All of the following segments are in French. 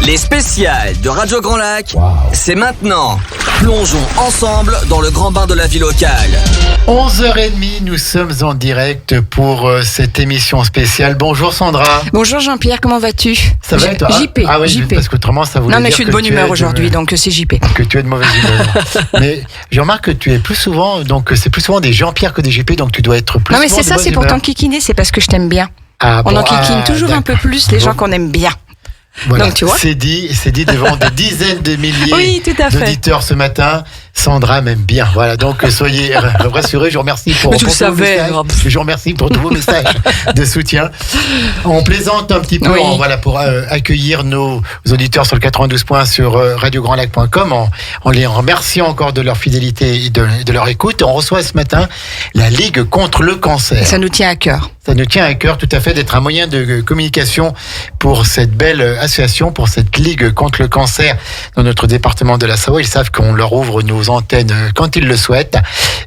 Les spéciales de Radio Grand Lac, c'est maintenant. Plongeons ensemble dans le grand bain de la vie locale. 11h30, nous sommes en direct pour cette émission spéciale. Bonjour Sandra. Bonjour Jean-Pierre, comment vas-tu? Ça va et toi? JP. Ah oui, JP. parce qu'autrement ça voulait Non mais dire je suis de bonne humeur aujourd'hui, donc c'est JP. Que tu es de mauvaise humeur. Mais je remarque que tu es plus souvent, donc c'est plus souvent des Jean-Pierre que des JP, donc tu dois être plus Non mais souvent c'est ça, c'est pour t'enquiquiner, c'est parce que je t'aime bien. On enquiquine toujours un peu plus les gens qu'on aime bien. Voilà, donc tu vois. c'est dit devant des dizaines de milliers Oui, tout à fait. d'auditeurs ce matin. Sandra m'aime bien. Voilà, donc soyez rassurés. Je vous remercie pour tous vos messages. Je vous remercie pour tous vos messages de soutien. On plaisante un petit peu, oui. Voilà, pour accueillir nos auditeurs sur le 92 points sur radiograndlac.com en les remerciant encore de leur fidélité et de leur écoute. On reçoit ce matin la Ligue contre le cancer. Ça nous tient à cœur. Ça nous tient à cœur tout à fait d'être un moyen de communication pour cette belle association, pour cette Ligue contre le cancer dans notre département de la Savoie. Ils savent qu'on leur ouvre nos antennes quand ils le souhaitent.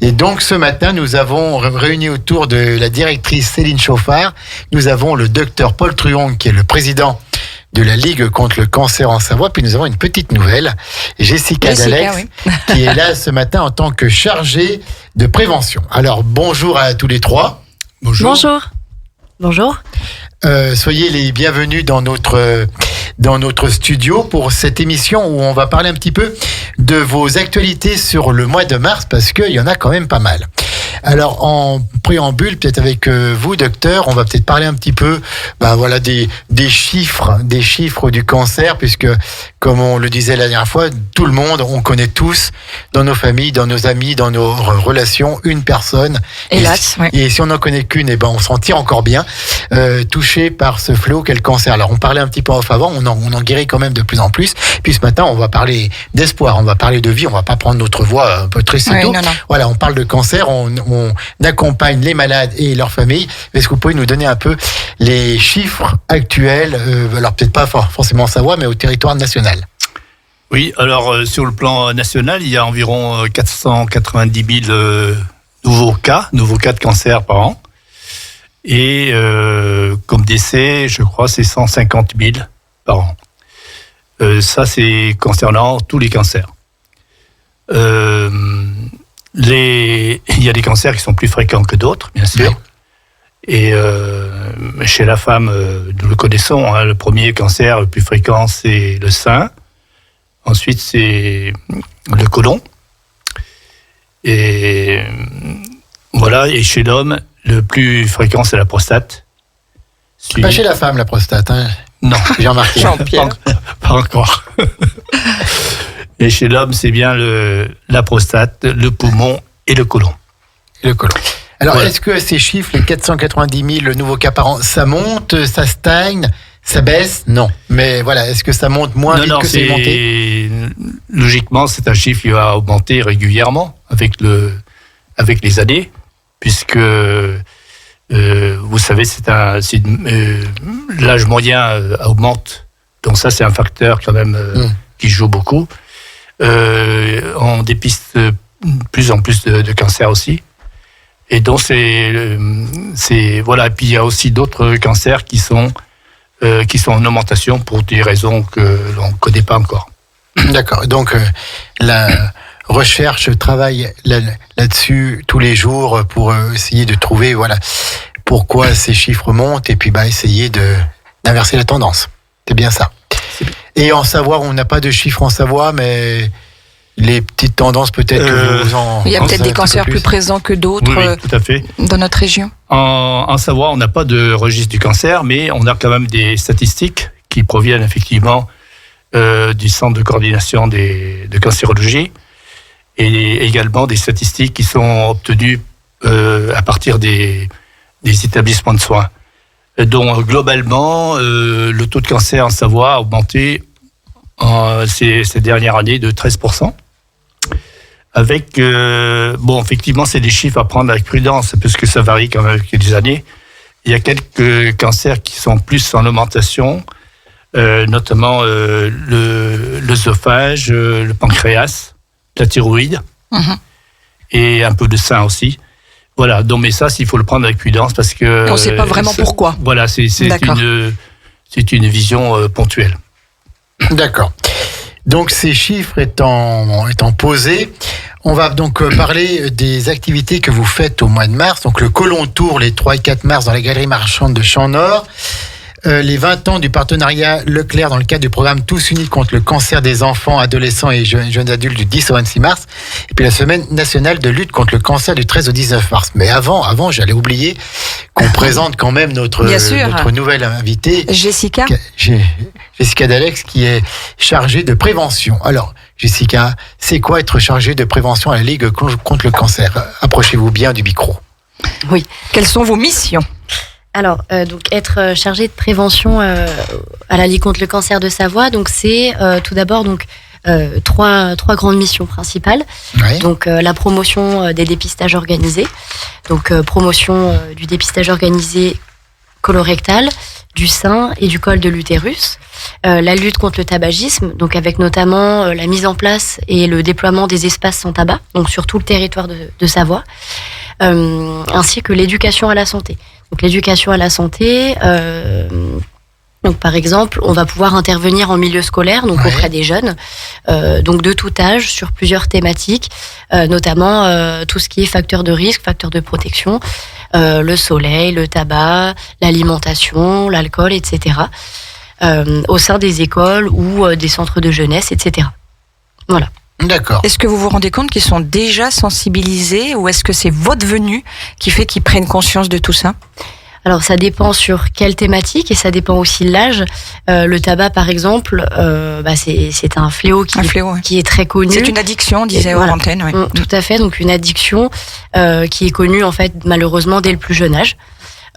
Et donc ce matin, nous avons réuni autour de la directrice Céline Chauffard, nous avons le docteur Paul Truong qui est le président de la Ligue contre le cancer en Savoie. Puis nous avons une petite nouvelle, Jessica Dalex, oui. qui est là ce matin en tant que chargée de prévention. Alors bonjour à tous les trois. Bonjour. Bonjour. Soyez les bienvenus dans notre studio pour cette émission où on va parler un petit peu de vos actualités sur le mois de mars parce qu'il y en a quand même pas mal. Alors en préambule, peut-être avec vous, docteur, on va peut-être parler un petit peu, voilà, des chiffres du cancer, puisque comme on le disait la dernière fois, tout le monde, on connaît tous dans nos familles, dans nos amis, dans nos relations, une personne. Hélas, oui. Et si on n'en connaît qu'une, on s'en tire encore bien, touché par ce fléau qu'est le cancer. Alors on parlait un petit peu en avant, on en guérit quand même de plus en plus. Puis ce matin, on va parler d'espoir, on va parler de vie, on va pas prendre notre voix un peu triste et tout. Non. Voilà, on parle de cancer, on accompagne les malades et leurs familles. Est-ce que vous pouvez nous donner un peu les chiffres actuels, alors peut-être pas forcément en Savoie, mais au territoire national? Oui, alors sur le plan national, il y a environ 490 000 nouveaux cas de cancer par an. Et comme décès, je crois, c'est 150 000 par an. Ça, c'est concernant tous les cancers. Il y a des cancers qui sont plus fréquents que d'autres, bien sûr. Oui. Et chez la femme, nous le connaissons, le premier cancer le plus fréquent, c'est le sein. Ensuite, c'est le côlon. Et voilà, et chez l'homme, le plus fréquent, c'est la prostate. Pas chez la femme, la prostate, hein? Non. J'ai remarqué. Jean-Pierre. Pas encore. Et chez l'homme, c'est bien la prostate, le poumon et le côlon. Alors, voilà. Est-ce que ces chiffres, les 490 000 nouveaux cas par an, ça monte, ça stagne, ça baisse? Non. Mais voilà, est-ce que ça monte moins vite que c'est monté? Logiquement, c'est un chiffre qui va augmenter régulièrement avec les années, puisque vous savez, l'âge moyen augmente. Donc ça, c'est un facteur quand même qui joue beaucoup. On dépiste plus en plus de cancers aussi. Et donc voilà. Et puis il y a aussi d'autres cancers qui sont en augmentation pour des raisons que l'on ne connaît pas encore. D'accord. Donc la recherche travaille là-dessus tous les jours pour essayer de trouver pourquoi ces chiffres montent et puis essayer d'inverser la tendance. C'est bien ça. Et en Savoie, on n'a pas de chiffres en Savoie, mais les petites tendances peut-être que vous en... Il y a peut-être des cancers plus présents que d'autres tout à fait. Dans notre région. En Savoie, on n'a pas de registre du cancer, mais on a quand même des statistiques qui proviennent effectivement du Centre de coordination de cancérologie et également des statistiques qui sont obtenues à partir des établissements de soins. Donc globalement, le taux de cancer en Savoie a augmenté ces dernières années de 13%. Avec, effectivement, c'est des chiffres à prendre avec prudence, parce que ça varie quand même avec les années. Il y a quelques cancers qui sont plus en augmentation, notamment l'œsophage, le pancréas, la thyroïde, et un peu de sein aussi. Voilà, donc, mais ça, il faut le prendre avec prudence parce que... On ne sait pas vraiment pourquoi. Voilà, c'est une vision ponctuelle. D'accord. Donc ces chiffres étant posés, on va donc parler des activités que vous faites au mois de mars. Donc le Colon Tour les 3 et 4 mars dans la galerie marchande de Champ-Nord. Les 20 ans du partenariat Leclerc dans le cadre du programme Tous Unis contre le cancer des enfants, adolescents et jeunes adultes du 10 au 26 mars. Et puis la semaine nationale de lutte contre le cancer du 13 au 19 mars. Mais avant, j'allais oublier qu'on présente quand même notre nouvelle invitée. Jessica Dalex, qui est chargée de prévention. Alors, Jessica, c'est quoi être chargée de prévention à la Ligue contre le cancer? Approchez-vous bien du micro. Oui. Quelles sont vos missions? Alors, donc être chargé de prévention à la Ligue contre le cancer de Savoie, donc c'est tout d'abord donc trois grandes missions principales. Ouais. Donc la promotion des dépistages organisés, donc promotion du dépistage organisé colorectal, du sein et du col de l'utérus. La lutte contre le tabagisme, donc avec notamment la mise en place et le déploiement des espaces sans tabac, donc sur tout le territoire de Savoie, ainsi que l'éducation à la santé. Donc l'éducation à la santé, donc par exemple, on va pouvoir intervenir en milieu scolaire, donc auprès des jeunes, donc de tout âge, sur plusieurs thématiques, notamment tout ce qui est facteur de risque, facteur de protection, le soleil, le tabac, l'alimentation, l'alcool, etc. Au sein des écoles ou des centres de jeunesse, etc. Voilà. D'accord. Est-ce que vous vous rendez compte qu'ils sont déjà sensibilisés ou est-ce que c'est votre venue qui fait qu'ils prennent conscience de tout ça? Alors ça dépend sur quelle thématique et ça dépend aussi de l'âge. Le tabac par exemple, c'est un fléau qui est très connu. C'est une addiction, on disait hors antenne. Oui. Tout à fait, donc une addiction qui est connue en fait malheureusement dès le plus jeune âge.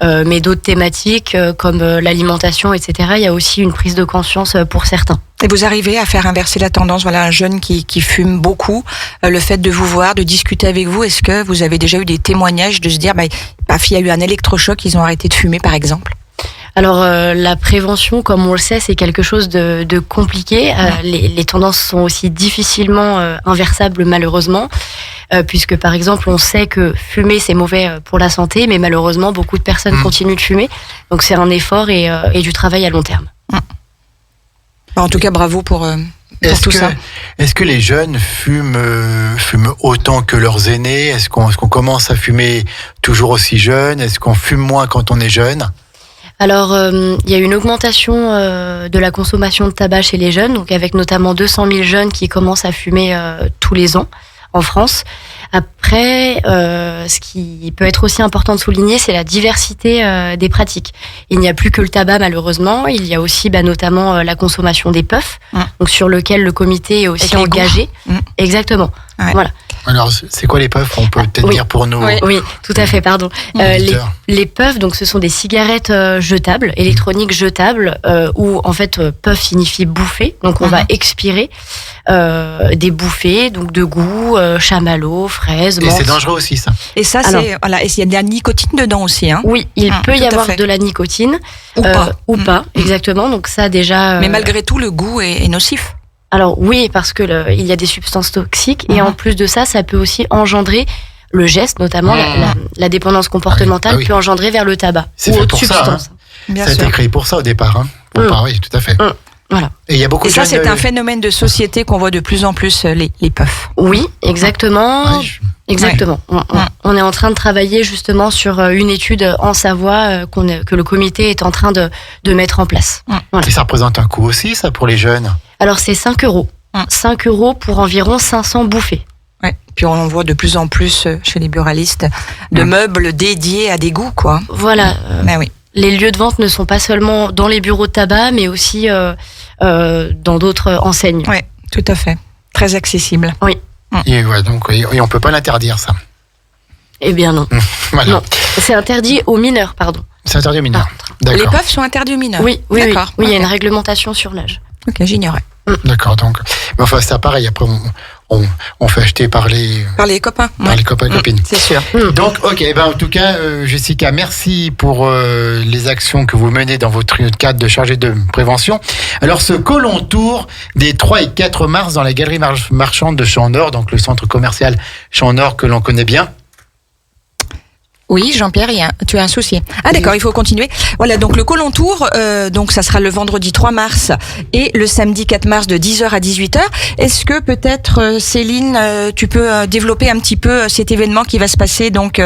Mais d'autres thématiques comme l'alimentation, etc., il y a aussi une prise de conscience pour certains. Et vous arrivez à faire inverser la tendance, voilà, un jeune qui fume beaucoup, le fait de vous voir, de discuter avec vous, est-ce que vous avez déjà eu des témoignages de se dire, il y a eu un électrochoc, ils ont arrêté de fumer par exemple? Alors la prévention, comme on le sait, c'est quelque chose de compliqué. Les tendances sont aussi difficilement inversables malheureusement, puisque par exemple on sait que fumer c'est mauvais pour la santé, mais malheureusement beaucoup de personnes continuent de fumer. Donc c'est un effort et du travail à long terme. En tout cas, bravo pour tout ça. Est-ce que les jeunes fument autant que leurs aînés? Est-ce qu'on commence à fumer toujours aussi jeune? Est-ce qu'on fume moins quand on est jeune? Alors, il y a une augmentation de la consommation de tabac chez les jeunes, donc avec notamment 200 000 jeunes qui commencent à fumer tous les ans en France. Après, ce qui peut être aussi important de souligner, c'est la diversité des pratiques. Il n'y a plus que le tabac, malheureusement. Il y a aussi notamment la consommation des puffs, donc sur lequel le comité est aussi engagé. Exactement. Ouais. Voilà. Alors, c'est quoi les puffs? On peut peut-être dire pour nous. Oui, tout à fait, pardon. Les puffs, donc, ce sont des cigarettes jetables, électroniques jetables, où, en fait, puff signifie bouffer. Donc, on va expirer des bouffées, donc, de goût, chamallow, fraises, menthe. Et c'est dangereux aussi, ça. Et ça, et il y a de la nicotine dedans aussi, hein? Oui, il peut y avoir de la nicotine. Ou pas, exactement. Donc, ça, déjà. Mais malgré tout, le goût est nocif. Alors oui, parce que il y a des substances toxiques et en plus de ça, ça peut aussi engendrer le geste, notamment la dépendance comportementale peut engendrer vers le tabac ou autre substance. Ça a été créé pour ça au départ. Oui, tout à fait. Voilà. Et il y a beaucoup de ça, c'est un phénomène de société qu'on voit de plus en plus, les puffs. Oui, exactement. Exactement. On est en train de travailler justement sur une étude en Savoie que le comité est en train de mettre en place. Voilà. Et ça représente un coût aussi, ça, pour les jeunes? Alors, c'est 5 €. 5 € pour environ 500 bouffées. Ouais. Puis on voit de plus en plus chez les buralistes de meubles dédiés à des goûts, quoi. Voilà. Oui. Les lieux de vente ne sont pas seulement dans les bureaux de tabac, mais aussi dans d'autres enseignes. Oui, tout à fait. Très accessible. Oui. Et donc, on peut pas l'interdire, ça. Eh bien non. Voilà. Non. C'est interdit aux mineurs, pardon. C'est interdit aux mineurs. D'accord. Les puffs sont interdits aux mineurs? Oui. D'accord. Oui, il y a une réglementation sur l'âge. Ok, j'ignorais. D'accord, donc. Mais enfin, c'est pareil, après, on fait acheter par les copains. Par les copains et copines. C'est sûr. Donc, ok, en tout cas, Jessica, merci pour les actions que vous menez dans votre cadre de chargée de prévention. Alors, ce Colon Tour des 3 et 4 mars dans la galerie marchande de Champ-Nord, donc le centre commercial Champ-Nord que l'on connaît bien. Oui, Jean-Pierre, tu as un souci. Ah d'accord, il faut continuer. Voilà, donc le Côlon Tour, donc ça sera le vendredi 3 mars et le samedi 4 mars de 10h à 18h. Est-ce que peut-être, Céline, tu peux développer un petit peu cet événement qui va se passer donc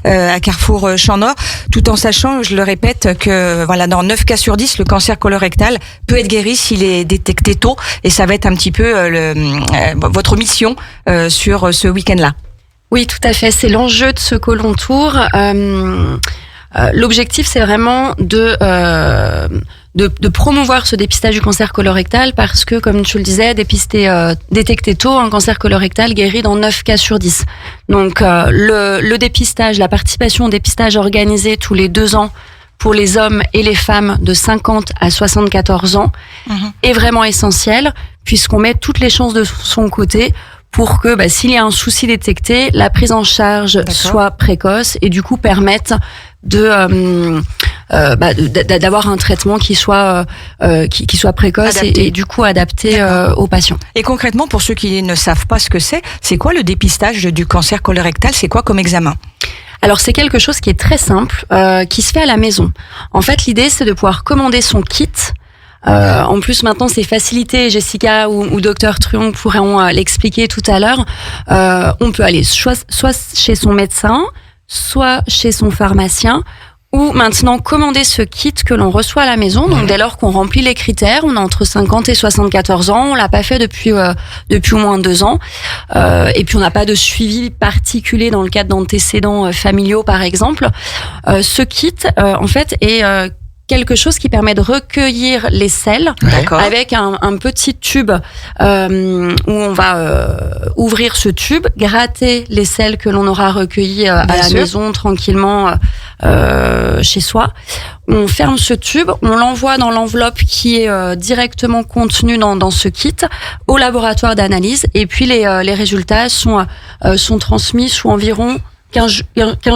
à Carrefour Champ Nord, tout en sachant, je le répète, que voilà, dans 9 cas sur 10, le cancer colorectal peut être guéri s'il est détecté tôt, et ça va être un petit peu votre mission sur ce week-end-là. Oui, tout à fait. C'est l'enjeu de ce Côlon Tour. L'objectif, c'est vraiment de promouvoir ce dépistage du cancer colorectal parce que, comme tu le disais, détecter tôt un cancer colorectal guérit dans 9 cas sur 10. Donc, le dépistage, la participation au dépistage organisé tous les 2 ans pour les hommes et les femmes de 50 à 74 ans est vraiment essentiel puisqu'on met toutes les chances de son côté pour que, s'il y a un souci détecté, la prise en charge soit précoce et du coup permette d'avoir un traitement qui soit précoce et du coup adapté aux patients. Et concrètement, pour ceux qui ne savent pas ce que c'est quoi le dépistage du cancer colorectal? C'est quoi comme examen? Alors c'est quelque chose qui est très simple, qui se fait à la maison. En fait, l'idée c'est de pouvoir commander son kit. En plus, maintenant, c'est facilité. Jessica ou Dr Truong pourront l'expliquer tout à l'heure. On peut aller soit chez son médecin, soit chez son pharmacien, ou maintenant commander ce kit que l'on reçoit à la maison. Donc, dès lors qu'on remplit les critères, on a entre 50 et 74 ans. On l'a pas fait depuis au moins 2 ans. Et puis, on n'a pas de suivi particulier dans le cadre d'antécédents familiaux, par exemple. Ce kit, en fait, est quelque chose qui permet de recueillir les selles avec un petit tube où on va ouvrir ce tube, gratter les selles que l'on aura recueillies à la maison tranquillement chez soi. On ferme ce tube, on l'envoie dans l'enveloppe qui est directement contenue dans ce kit au laboratoire d'analyse et puis les résultats sont transmis sous environ 15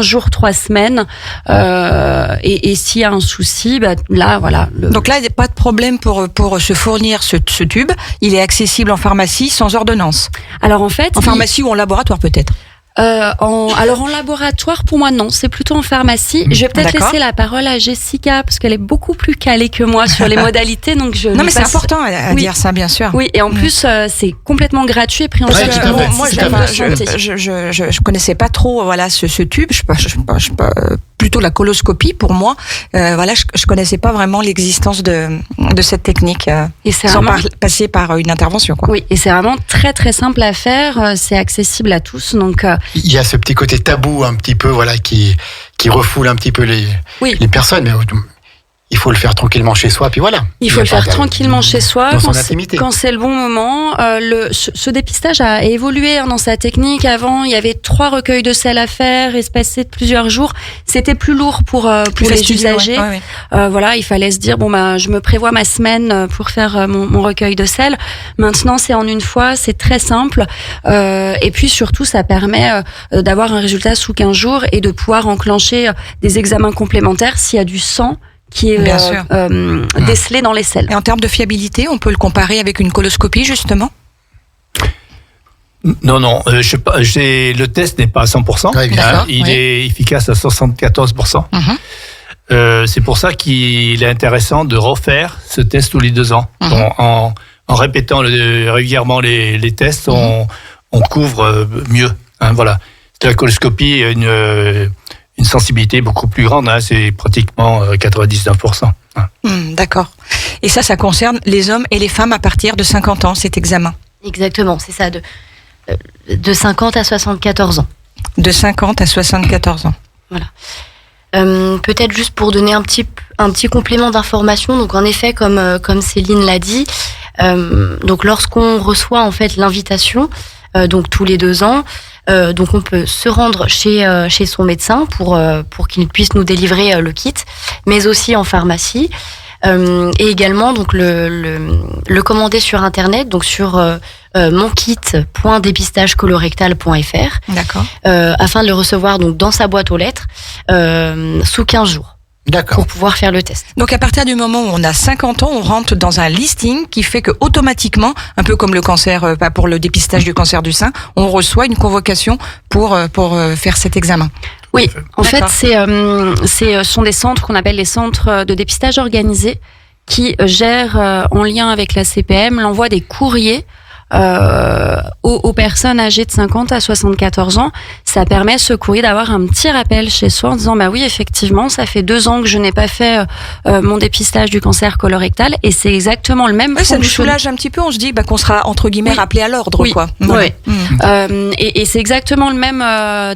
jours, 3 semaines. Et s'il y a un souci, là, voilà. Donc là, il n'y a pas de problème pour se fournir ce tube. Il est accessible en pharmacie sans ordonnance. Alors en fait, en pharmacie ou en laboratoire peut-être. Alors en laboratoire, pour moi non, c'est plutôt en pharmacie. Je vais peut-être laisser la parole à Jessica parce qu'elle est beaucoup plus calée que moi sur les modalités, donc Non mais c'est important à dire ça, bien sûr. Oui, et en plus c'est complètement gratuit et pris en charge. Moi je connaissais pas trop ce tube. Je plutôt la coloscopie pour moi. Je connaissais pas vraiment l'existence de cette technique et c'est sans passer par une intervention, quoi. Oui, et c'est vraiment très très simple à faire. C'est accessible à tous, donc. Il y a ce petit côté tabou un petit peu, qui refoule un petit peu les personnes, mais il faut le faire tranquillement chez soi, puis voilà. Il faut le faire tranquillement chez soi, dans son intimité. Quand c'est le bon moment. Ce dépistage a évolué dans sa technique. Avant, il y avait 3 recueils de selles à faire, espacés de plusieurs jours. C'était plus lourd pour les usagers. Il fallait se dire je me prévois ma semaine pour faire mon recueil de selles. Maintenant, c'est en une fois, c'est très simple. Et puis surtout, ça permet d'avoir un résultat sous 15 jours et de pouvoir enclencher des examens complémentaires s'il y a du sang qui est décelé dans les selles. Et en termes de fiabilité, on peut le comparer avec une coloscopie, justement? Non, le test n'est pas à 100%. Il est efficace à 74%. C'est pour ça qu'il est intéressant de refaire ce test tous les 2 ans. En répétant régulièrement les tests, on couvre mieux. Voilà. La coloscopie a une sensibilité beaucoup plus grande, c'est pratiquement 99%. D'accord. Et ça concerne les hommes et les femmes à partir de 50 ans, cet examen? Exactement, c'est ça, de 50 à 74 ans. De 50 à 74 ans. Voilà. Peut-être juste pour donner un petit complément d'information, donc en effet, comme Céline l'a dit, donc lorsqu'on reçoit en fait l'invitation, donc tous les 2 ans, donc on peut se rendre chez son médecin pour qu'il puisse nous délivrer le kit, mais aussi en pharmacie, et également donc le commander sur internet, donc sur monkit.dépistagecolorectal.fr. D'accord. Afin de le recevoir donc dans sa boîte aux lettres sous 15 jours. D'accord. Pour pouvoir faire le test. Donc à partir du moment où on a 50 ans, on rentre dans un listing qui fait que automatiquement, un peu comme le cancer, pour le dépistage du cancer du sein, on reçoit une convocation pour faire cet examen. Oui, en fait, D'accord. ce sont des centres qu'on appelle les centres de dépistage organisés qui gèrent en lien avec la CPM l'envoi des courriers aux personnes âgées de 50 à 74 ans. Ça permet ce courrier d'avoir un petit rappel chez soi en disant bah oui, effectivement, ça fait 2 ans que je n'ai pas fait mon dépistage du cancer colorectal, et c'est exactement le même. Ouais, ça nous soulage un petit peu. On se dit qu'on sera entre guillemets rappelé à l'ordre, Oui. quoi. Oui. Mmh. Et c'est exactement le même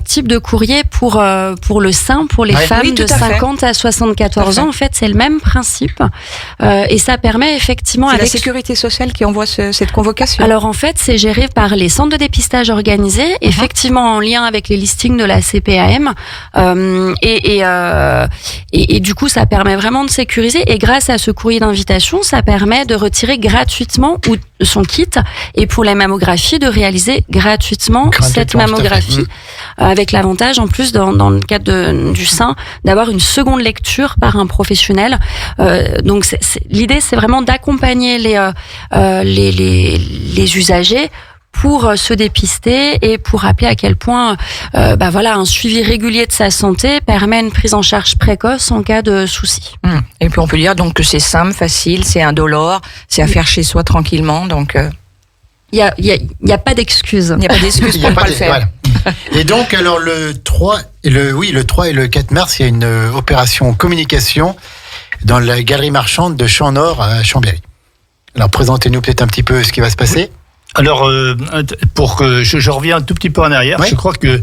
type de courrier pour le sein, pour les femmes Oui, de tout à fait. 50 à 74 Tout à ans. En fait, c'est le même principe. Et ça permet effectivement C'est la avec... sécurité sociale qui envoie cette convocation. Alors en fait, c'est géré par les centres de dépistage organisés, effectivement en lien avec les listings de la CPAM, et du coup, ça permet vraiment de sécuriser. Et grâce à ce courrier d'invitation, ça permet de retirer gratuitement son kit, et pour les mammographies, de réaliser gratuitement cette mammographie, avec l'avantage en plus dans le cadre du sein d'avoir une seconde lecture par un professionnel. Donc l'idée, c'est vraiment d'accompagner les usagers pour se dépister et pour rappeler à quel point un suivi régulier de sa santé permet une prise en charge précoce en cas de soucis. Et puis on peut dire donc que c'est simple, facile, c'est indolore, c'est à faire chez soi tranquillement. Donc il y a pas d'excuse. il n'y a pas d'excuse pour ne pas le faire. Voilà. Et donc, alors, le 3 et le 4 mars, il y a une opération communication dans la galerie marchande de Champ-Nord à Chambéry. Alors, présentez-nous peut-être un petit peu ce qui va se passer. Alors, pour que je reviens un tout petit peu en arrière, Oui. je crois que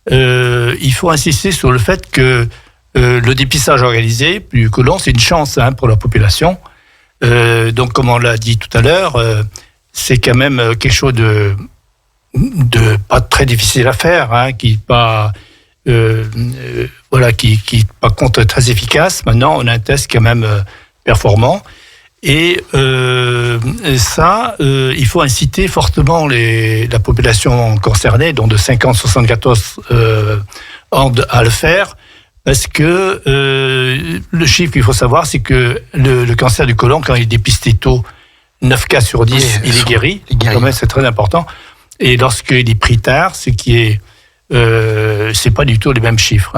il faut insister sur le fait que le dépistage organisé du côlon, c'est une chance pour la population. Donc, comme on l'a dit tout à l'heure, c'est quand même quelque chose de pas très difficile à faire, qui pas qui par contre est très efficace. Maintenant, on a un test quand même performant. Et il faut inciter fortement la population concernée, donc de 50-74 ans, à le faire, parce que le chiffre qu'il faut savoir, c'est que le cancer du côlon, quand il est dépisté tôt, 9 cas sur 10, il est guéri. Quand même, c'est très important. Et lorsqu'il est pris tard, c'est pas du tout les mêmes chiffres.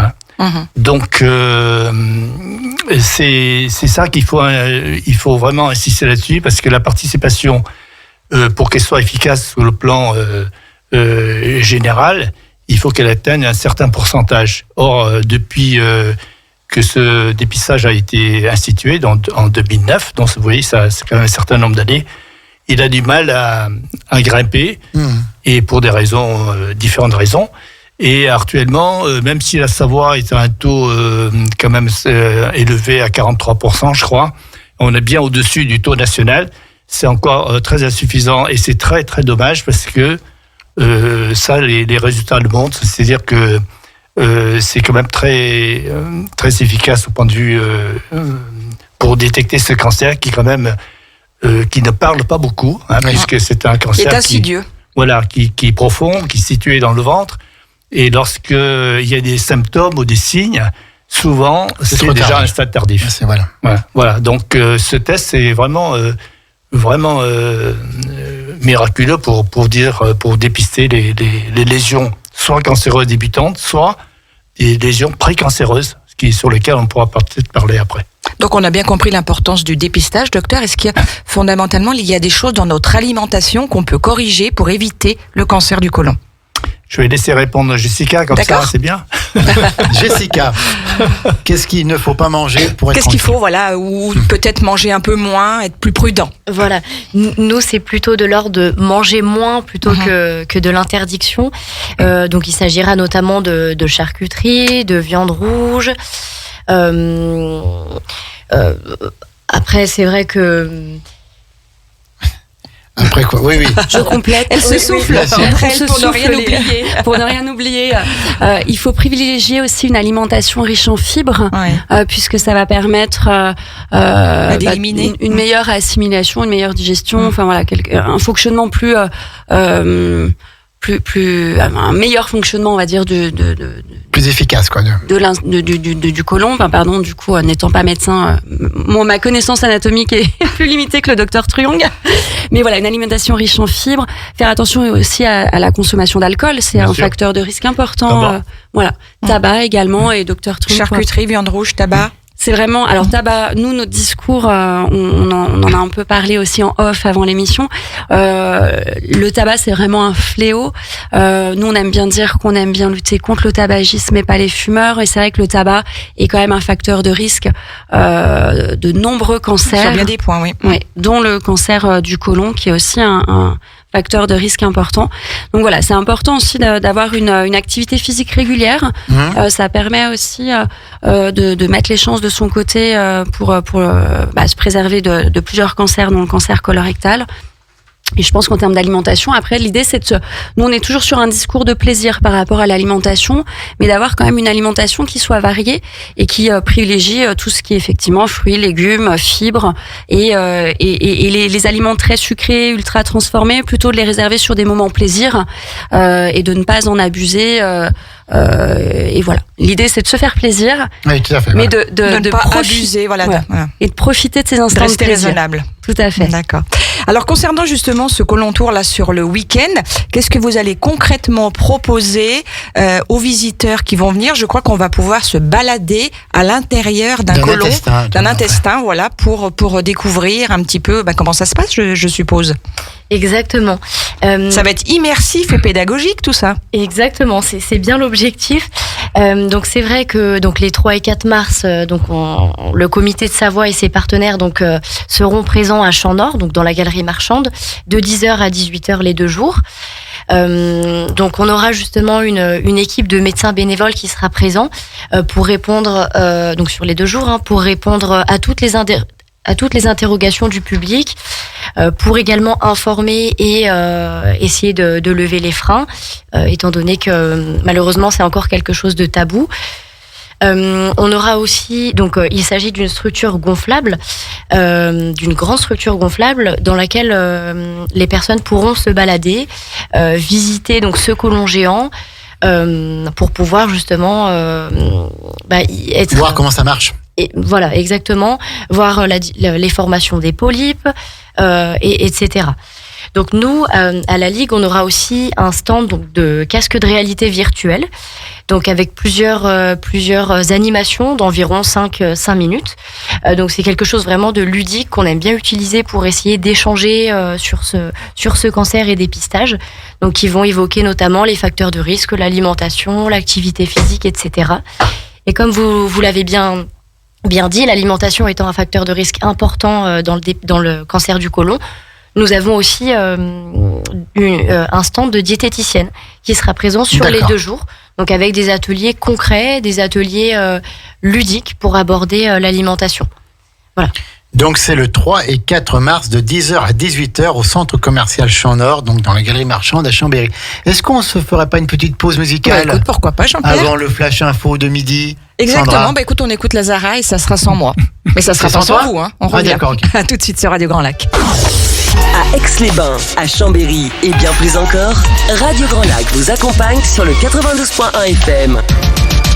Donc, c'est ça qu'il faut, il faut vraiment insister là-dessus, parce que la participation, pour qu'elle soit efficace sur le plan général, il faut qu'elle atteigne un certain pourcentage. Or, depuis que ce dépistage a été institué en 2009, donc vous voyez, ça, c'est quand même un certain nombre d'années, il a du mal à grimper, et pour des raisons, différentes raisons. Et actuellement, même si la Savoie est à un taux quand même élevé à 43%, je crois, on est bien au-dessus du taux national. C'est encore très insuffisant, et c'est très très dommage, parce que ça, les résultats le montrent. C'est-à-dire que c'est quand même très très efficace au point de vue pour détecter ce cancer qui quand même qui ne parle pas beaucoup, puisque c'est un cancer qui est insidieux. Qui est profond, qui est situé dans le ventre. Et lorsqu'il y a des symptômes ou des signes, souvent, c'est déjà un stade tardif. Voilà. Donc, ce test, c'est vraiment miraculeux pour dépister les lésions, soit cancéreuses débutantes, soit des lésions précancéreuses, sur lesquelles on pourra peut-être parler après. Donc on a bien compris l'importance du dépistage, docteur. Est-ce qu'il y a fondamentalement, il y a des choses dans notre alimentation qu'on peut corriger pour éviter le cancer du côlon? Je vais laisser répondre Jessica, comme ça, c'est bien. Jessica, qu'est-ce qu'il ne faut pas manger pour être Qu'est-ce qu'il faut, ou peut-être manger un peu moins, être plus prudent? Voilà. Nous, c'est plutôt de l'ordre de manger moins plutôt que de l'interdiction. Donc, il s'agira notamment de charcuterie, de viande rouge. Après, c'est vrai que... Après quoi? Oui. Je complète. Elle se souffle. Pour ne rien oublier. Il faut privilégier aussi une alimentation riche en fibres, puisque ça va permettre d'éliminer une meilleure assimilation, une meilleure digestion. Enfin voilà, un fonctionnement plus un meilleur fonctionnement, on va dire, plus efficace, quoi. Du côlon, du coup, n'étant pas médecin, ma connaissance anatomique est plus limitée que le docteur Truong. Mais voilà, une alimentation riche en fibres. Faire attention aussi à la consommation d'alcool, c'est un facteur de risque important. Tabac également, et docteur Truong. Charcuterie, viande rouge, tabac. C'est vraiment, alors tabac, nous, notre discours, on en a un peu parlé aussi en off avant l'émission. Le tabac, c'est vraiment un fléau. Nous, on aime bien dire qu'on aime bien lutter contre le tabagisme et pas les fumeurs. Et c'est vrai que le tabac est quand même un facteur de risque de nombreux cancers. Sur bien des points, oui. Oui, dont le cancer du côlon, qui est aussi un facteur de risque important. Donc voilà, c'est important aussi d'avoir une activité physique régulière. Ça permet aussi de mettre les chances de son côté pour se préserver de plusieurs cancers, dont le cancer colorectal. Et je pense qu'en termes d'alimentation, après, l'idée, c'est nous, on est toujours sur un discours de plaisir par rapport à l'alimentation, mais d'avoir quand même une alimentation qui soit variée et qui privilégie tout ce qui est effectivement fruits, légumes, fibres et les aliments très sucrés, ultra transformés, plutôt de les réserver sur des moments plaisir et de ne pas en abuser. Et voilà. L'idée, c'est de se faire plaisir, oui, tout à fait, mais de ne pas abuser, et de profiter de ces instants de rester plaisir. raisonnable. Tout à fait. D'accord. Alors, concernant justement ce Côlon Tour là sur le week-end, qu'est-ce que vous allez concrètement proposer aux visiteurs qui vont venir? Je crois qu'on va pouvoir se balader à l'intérieur d'un côlon, d'un intestin, voilà, pour découvrir un petit peu comment ça se passe, je suppose. Exactement. Ça va être immersif et pédagogique, tout ça. Exactement, c'est bien l'objectif. Donc c'est vrai que les 3 et 4 mars, le comité de Savoie et ses partenaires seront présents à Champ-Nord, donc dans la galerie marchande, de 10h à 18h les 2 jours. Donc on aura justement une équipe de médecins bénévoles qui sera présent pour répondre sur les 2 jours, pour répondre à toutes les interrogations du public, pour également informer et essayer de lever les freins, étant donné que malheureusement c'est encore quelque chose de tabou. On aura aussi, il s'agit d'une structure gonflable, d'une grande structure gonflable dans laquelle les personnes pourront se balader, visiter ce côlon géant. Pour pouvoir justement voir comment ça marche. Et voilà, exactement, voir les formations des polypes, etc. Donc nous, à la Ligue, on aura aussi un stand de casque de réalité virtuelle, donc avec plusieurs animations d'environ 5 minutes. Donc c'est quelque chose vraiment de ludique qu'on aime bien utiliser pour essayer d'échanger sur ce cancer et dépistage. Donc qui vont évoquer notamment les facteurs de risque, l'alimentation, l'activité physique, etc. Et comme vous l'avez bien dit, l'alimentation étant un facteur de risque important dans le cancer du côlon, nous avons aussi un stand de diététicienne qui sera présent sur les 2 jours, donc avec des ateliers concrets, des ateliers ludiques pour aborder l'alimentation. Voilà. Donc c'est le 3 et 4 mars de 10h à 18h au centre commercial Champ-Nord, donc dans la galerie marchande à Chambéry. Est-ce qu'on se ferait pas une petite pause musicale écoute, pourquoi pas, Jean-Pierre, avant le flash info de midi? Exactement, écoute, on écoute Lazara et ça sera sans moi. Mais ça sera pas sans vous, on revient. D'accord, okay. À tout de suite sur Radio Grand Lac. À Aix-les-Bains, à Chambéry et bien plus encore, Radio Grand Lac vous accompagne sur le 92.1 FM.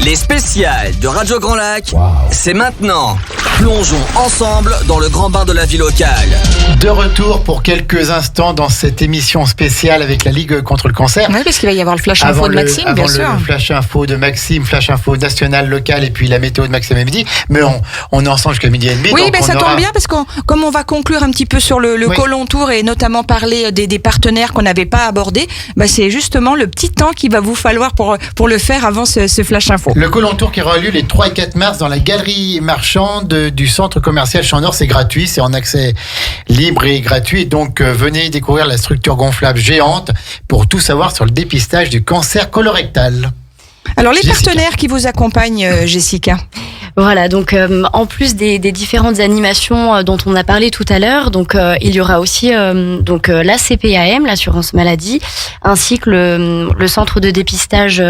Les spéciales de Radio Grand Lac, c'est maintenant. Plongeons ensemble dans le grand bain de la vie locale. De retour pour quelques instants dans cette émission spéciale avec la Ligue contre le cancer. Oui, parce qu'il va y avoir le flash info de Maxime, bien sûr. Le flash info de Maxime, flash info national, local et puis la météo de Maxime à midi. Mais on est ensemble jusqu'à midi et demi. Oui, mais ça tombe bien parce que comme on va conclure un petit peu sur le Côlon Tour et notamment parler des partenaires qu'on n'avait pas abordés, c'est justement le petit temps qu'il va vous falloir pour le faire avant ce flash info. Le Côlon Tour qui aura lieu les 3 et 4 mars dans la galerie marchande du centre commercial Champ-Nord. C'est gratuit, c'est en accès libre et gratuit. Donc venez découvrir la structure gonflable géante pour tout savoir sur le dépistage du cancer colorectal. Alors les partenaires qui vous accompagnent, Jessica. Voilà, donc en plus des différentes animations dont on a parlé tout à l'heure, il y aura aussi la CPAM, l'assurance maladie, ainsi que le centre de dépistage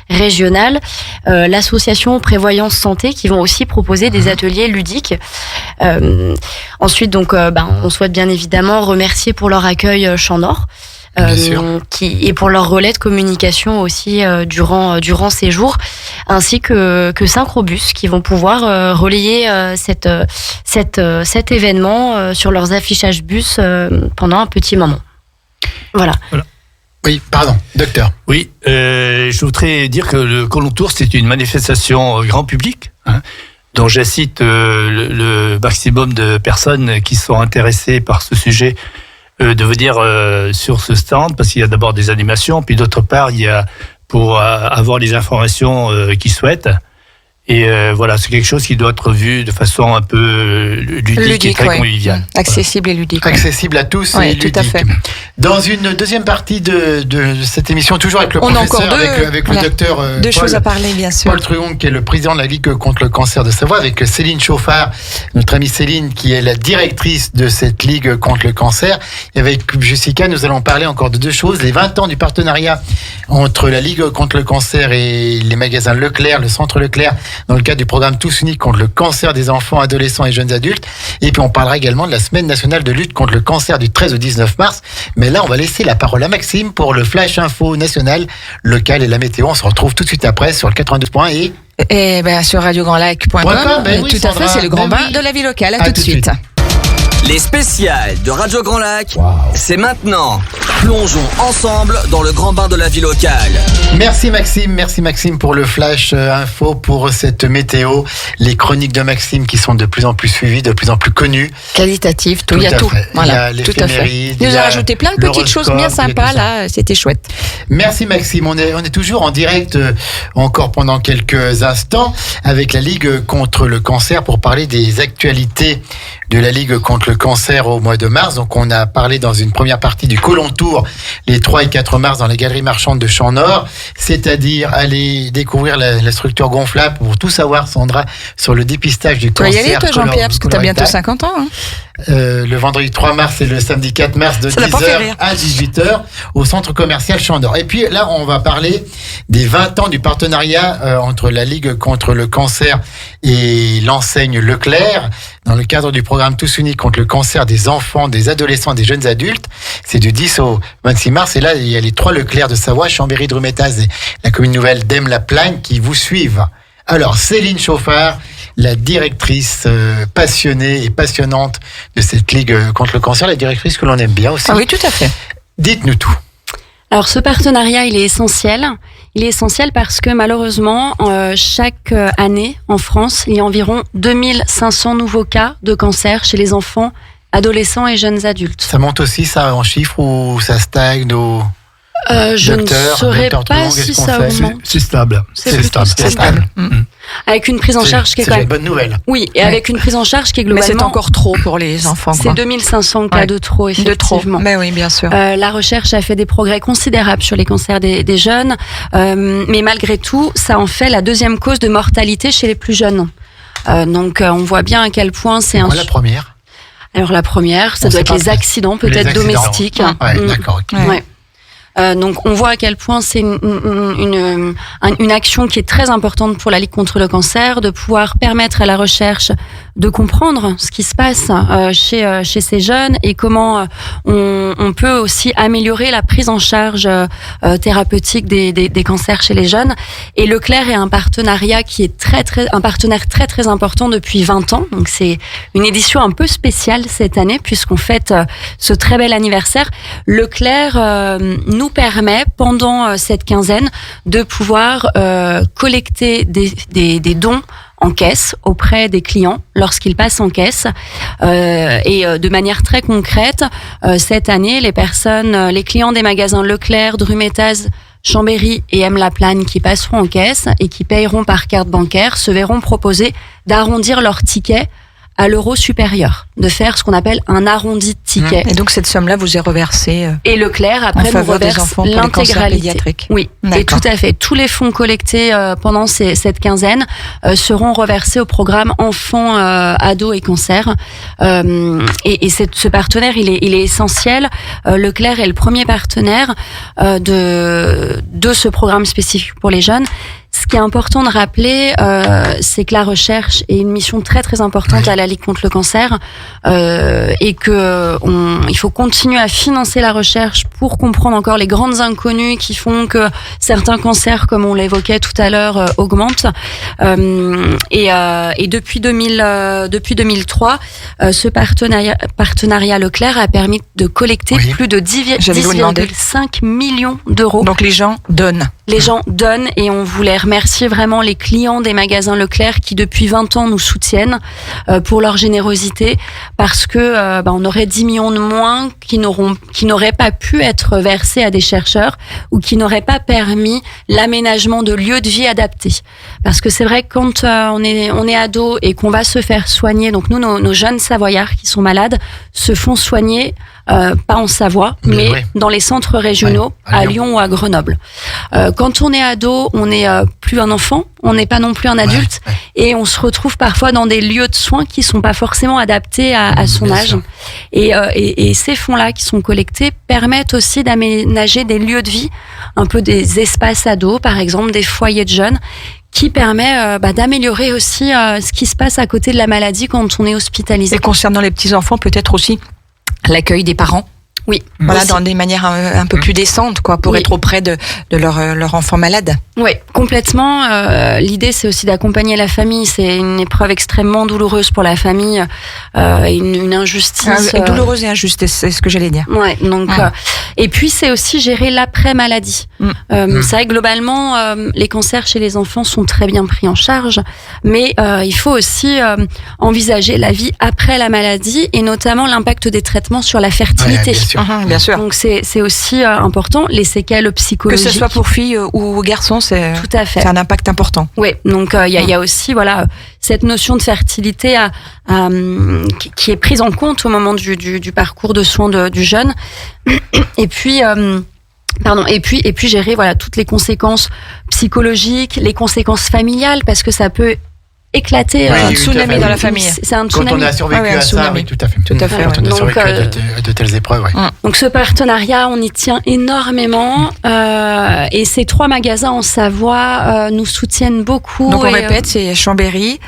régional, l'association Prévoyance Santé, qui vont aussi proposer des ateliers ludiques. Ensuite, on souhaite bien évidemment remercier pour leur accueil Champ-Nord. Bien sûr. et pour leur relais de communication aussi durant ces jours, ainsi que Synchrobus qui vont pouvoir relayer cet événement sur leurs affichages bus pendant un petit moment. Voilà. Oui, pardon, docteur. Oui, je voudrais dire que le Colon Tour, c'est une manifestation grand public, dont j'incite le maximum de personnes qui sont intéressées par ce sujet de venir sur ce stand, parce qu'il y a d'abord des animations, puis d'autre part, il y a pour avoir les informations qu'ils souhaitent. Et voilà, c'est quelque chose qui doit être vu de façon un peu ludique et très conviviale. Accessible et ludique. Accessible à tous et ludique. Tout à fait. Dans une deuxième partie de cette émission, toujours avec le On a professeur, encore avec le docteur deux choses à parler, bien sûr. Paul Truong, qui est le président de la Ligue contre le cancer de Savoie, avec Céline Chauffard, notre amie Céline, qui est la directrice de cette Ligue contre le cancer. Et avec Jessica, nous allons parler encore de deux choses. Les 20 ans du partenariat entre la Ligue contre le cancer et les magasins Leclerc, le centre Leclerc, dans le cadre du programme Tous Unis contre le cancer des enfants, adolescents et jeunes adultes. Et puis on parlera également de la semaine nationale de lutte contre le cancer du 13 au 19 mars. Mais là, on va laisser la parole à Maxime pour le Flash Info national, local et la météo. On se retrouve tout de suite après sur le 92.1 et sur radiograndlac.com. Oui, tout à fait, c'est le grand bain de la vie locale. À tout de suite. Les spéciales de Radio Grand Lac, c'est maintenant. Plongeons ensemble dans le grand bain de la vie locale. Merci Maxime pour le flash info, pour cette météo. Les chroniques de Maxime qui sont de plus en plus suivies, de plus en plus connues. Qualitatives, il y a tout. Voilà, il y a tout à fait. Il nous a rajouté plein de petites choses bien sympas là, c'était chouette. Merci Maxime, on est toujours en direct encore pendant quelques instants avec la Ligue contre le cancer pour parler des actualités de la Ligue contre le cancer au mois de mars. Donc on a parlé dans une première partie du Colon Tour les 3 et 4 mars dans les galeries marchandes de Champ-Nord, c'est-à-dire aller découvrir la structure gonflable pour tout savoir, Sandra, sur le dépistage du cancer. Tu vas y aller toi Jean-Pierre, parce que tu as bientôt 50 ans. Le vendredi 3 mars et le samedi 4 mars de 10h à 18h au centre commercial Champ-Nord. Et puis là, on va parler des 20 ans du partenariat entre la Ligue contre le cancer et l'enseigne Leclerc dans le cadre du programme Tous Unis contre le cancer des enfants, des adolescents et des jeunes adultes. C'est du 10 au 26 mars. Et là, il y a les 3 Leclerc de Savoie, Chambéry, Drumettaz et la commune nouvelle d'Aime-la-Plagne qui vous suivent. Alors, Céline Chauffard, la directrice passionnée et passionnante de cette Ligue contre le cancer, la directrice que l'on aime bien aussi. Ah oui, tout à fait. Dites-nous tout. Alors ce partenariat, il est essentiel. Il est essentiel parce que malheureusement, chaque année en France, il y a environ 2500 nouveaux cas de cancer chez les enfants, adolescents et jeunes adultes. Ça monte aussi ça en chiffres ou ça stagne je ne saurais pas si ça augmente. C'est stable. C'est stable. Avec une prise en charge qui est quand même... une bonne nouvelle. Oui, et avec une prise en charge qui est globalement... Mais c'est encore trop pour les enfants. C'est 2500 cas de trop, effectivement. De trop, mais oui, bien sûr. La recherche a fait des progrès considérables sur les cancers des jeunes, mais malgré tout, ça en fait la deuxième cause de mortalité chez les plus jeunes. Donc on voit bien à quel point c'est un... La première. Alors la première, ça doit être les accidents, peut-être domestiques. Ouais, d'accord. Okay. Ouais. Donc on voit à quel point c'est une action qui est très importante pour la Ligue contre le cancer, de pouvoir permettre à la recherche de comprendre ce qui se passe chez ces jeunes et comment on peut aussi améliorer la prise en charge thérapeutique des cancers chez les jeunes. Et Leclerc est un partenariat qui est un partenaire très très important depuis 20 ans. Donc c'est une édition un peu spéciale cette année puisqu'on fête ce très bel anniversaire. Leclerc nous permet pendant cette quinzaine de pouvoir collecter des dons en caisse auprès des clients lorsqu'ils passent en caisse et de manière très concrète cette année les clients des magasins Leclerc, Drumettaz, Chambéry et Aime-la-Plagne qui passeront en caisse et qui payeront par carte bancaire se verront proposer d'arrondir leur ticket à l'euro supérieur, de faire ce qu'on appelle un arrondi de ticket. Et donc cette somme-là vous est reversée et Leclerc après nous reverse l'intégralité. Oui, et tout à fait. Tous les fonds collectés pendant cette quinzaine seront reversés au programme Enfants, Ados et Cancer. Et ce partenaire, il est essentiel. Leclerc est le premier partenaire de ce programme spécifique pour les jeunes. Ce qui est important de rappeler, c'est que la recherche est une mission très très importante à la Ligue contre le cancer et que il faut continuer à financer la recherche pour comprendre encore les grandes inconnues qui font que certains cancers, comme on l'évoquait tout à l'heure, augmentent. Et depuis 2003, ce partenariat Leclerc a permis de collecter plus de 10,5 millions d'euros. Donc les gens donnent. Les gens donnent et on voulait remercier vraiment les clients des magasins Leclerc qui depuis 20 ans nous soutiennent pour leur générosité parce que on aurait 10 millions de moins qui n'auraient pas pu être versés à des chercheurs ou qui n'auraient pas permis l'aménagement de lieux de vie adaptés. Parce que c'est vrai que quand on est ado et qu'on va se faire soigner, donc nous nos jeunes Savoyards qui sont malades se font soigner pas en Savoie, mais dans les centres régionaux, à Lyon ou à Grenoble. Quand on est ado, on n'est plus un enfant, on n'est pas non plus un adulte, et on se retrouve parfois dans des lieux de soins qui sont pas forcément adaptés à son âge. Et ces fonds-là qui sont collectés permettent aussi d'aménager des lieux de vie, un peu des espaces ados, par exemple, des foyers de jeunes, qui permet d'améliorer aussi ce qui se passe à côté de la maladie quand on est hospitalisé. Et concernant les petits-enfants, peut-être aussi l'accueil des parents. Oui. Voilà, aussi. dans des manières un peu plus décentes, quoi, pour être auprès de leur enfant malade. Oui, complètement. L'idée, c'est aussi d'accompagner la famille. C'est une épreuve extrêmement douloureuse pour la famille, une injustice. Douloureuse et injuste, c'est ce que j'allais dire. Ouais. Donc, et puis c'est aussi gérer l'après-maladie. C'est vrai que globalement, les cancers chez les enfants sont très bien pris en charge, mais il faut aussi envisager la vie après la maladie et notamment l'impact des traitements sur la fertilité. Bien sûr. Donc c'est aussi important, les séquelles psychologiques. Que ce soit pour filles ou garçons, c'est tout à fait. C'est un impact important. Oui, donc il y a aussi cette notion de fertilité qui est prise en compte au moment du parcours de soins du jeune. Et puis et puis gérer toutes les conséquences psychologiques, les conséquences familiales, parce que ça peut éclater un tsunami dans la famille. C'est un tsunami. Quand on a survécu à ça, oui, tout à fait. Tout à fait. Quand on a survécu à de telles épreuves, Donc ce partenariat, on y tient énormément. Et ces 3 magasins en Savoie nous soutiennent beaucoup. Donc on répète, c'est Chambéry,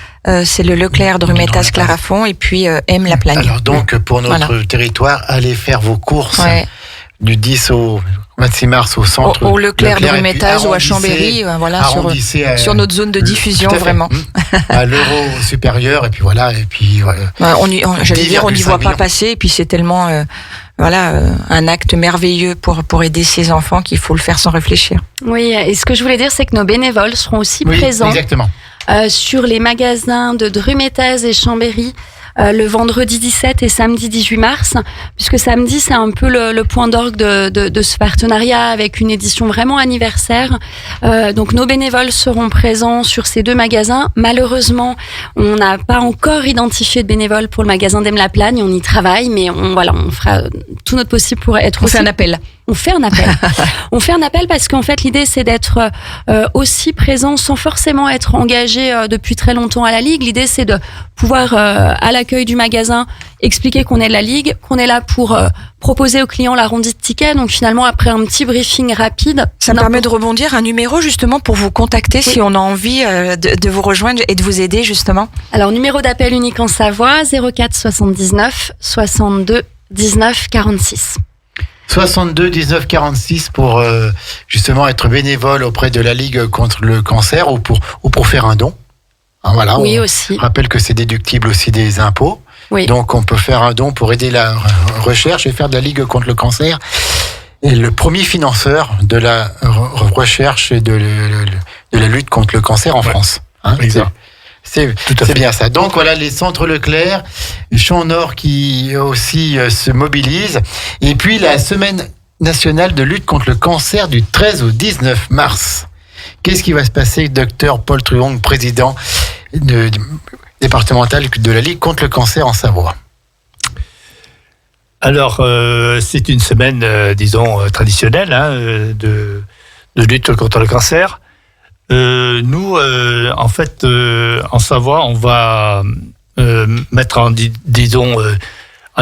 c'est le Leclerc de Rumétas Clarafond et puis M La Plagne. Alors donc pour notre territoire, allez faire vos courses du 10 au 26 mars au centre. Au Leclerc de Rumétas ou à Chambéry, sur notre zone de diffusion, vraiment. À l'euro supérieur, et puis voilà. Et puis, on n'y voit pas passer, et puis c'est tellement un acte merveilleux pour aider ces enfants qu'il faut le faire sans réfléchir. Oui, et ce que je voulais dire, c'est que nos bénévoles seront aussi présents sur les magasins de Drumétaz et Chambéry. Le vendredi 17 et samedi 18 mars, puisque samedi c'est un peu le point d'orgue de ce partenariat avec une édition vraiment anniversaire. Donc nos bénévoles seront présents sur ces 2 magasins. Malheureusement, on n'a pas encore identifié de bénévoles pour le magasin d'Em La Plagne. On y travaille, mais on fera tout notre possible pour être. On fait un appel. On fait un appel. On fait un appel parce qu'en fait l'idée c'est d'être aussi présent sans forcément être engagé depuis très longtemps à la Ligue. L'idée c'est de pouvoir à l'accueil du magasin expliquer qu'on est de la Ligue, qu'on est là pour proposer aux clients l'arrondi de tickets. Donc finalement après un petit briefing rapide. Ça me permet de rebondir, un numéro justement pour vous contacter si on a envie de vous rejoindre et de vous aider justement. Alors numéro d'appel unique en Savoie 04 79 62 19 46. 62 19 46 pour justement être bénévole auprès de la Ligue contre le cancer ou pour faire un don. Voilà, oui, aussi. Rappelle que c'est déductible aussi des impôts. Oui. Donc on peut faire un don pour aider la recherche et faire de la Ligue contre le cancer. Et le premier financeur de la recherche et de la lutte contre le cancer en France. C'est bien ça. Donc voilà, les centres Leclerc, Champ Nord qui aussi se mobilisent. Et puis la semaine nationale de lutte contre le cancer du 13 au 19 mars. Qu'est-ce qui va se passer, docteur Paul Truong, président départemental de la Ligue contre le cancer en Savoie? Alors, c'est une semaine, traditionnelle de lutte contre le cancer. Nous, en fait, en Savoie, on va mettre en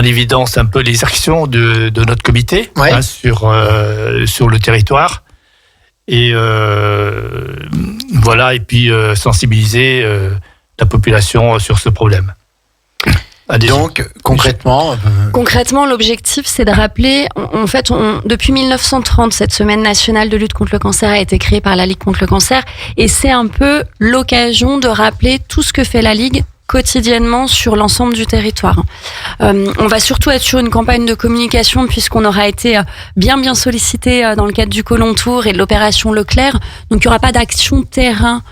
évidence un peu les actions de notre comité sur le territoire. Et voilà, et puis sensibiliser la population sur ce problème. Allez-y. Donc, concrètement... Concrètement, l'objectif, c'est de rappeler, en fait, depuis 1930, cette semaine nationale de lutte contre le cancer a été créée par la Ligue contre le cancer, et c'est un peu l'occasion de rappeler tout ce que fait la Ligue quotidiennement sur l'ensemble du territoire. On va surtout être sur une campagne de communication puisqu'on aura été bien sollicité dans le cadre du Colon Tour et de l'opération Leclerc, donc il n'y aura pas d'action terrain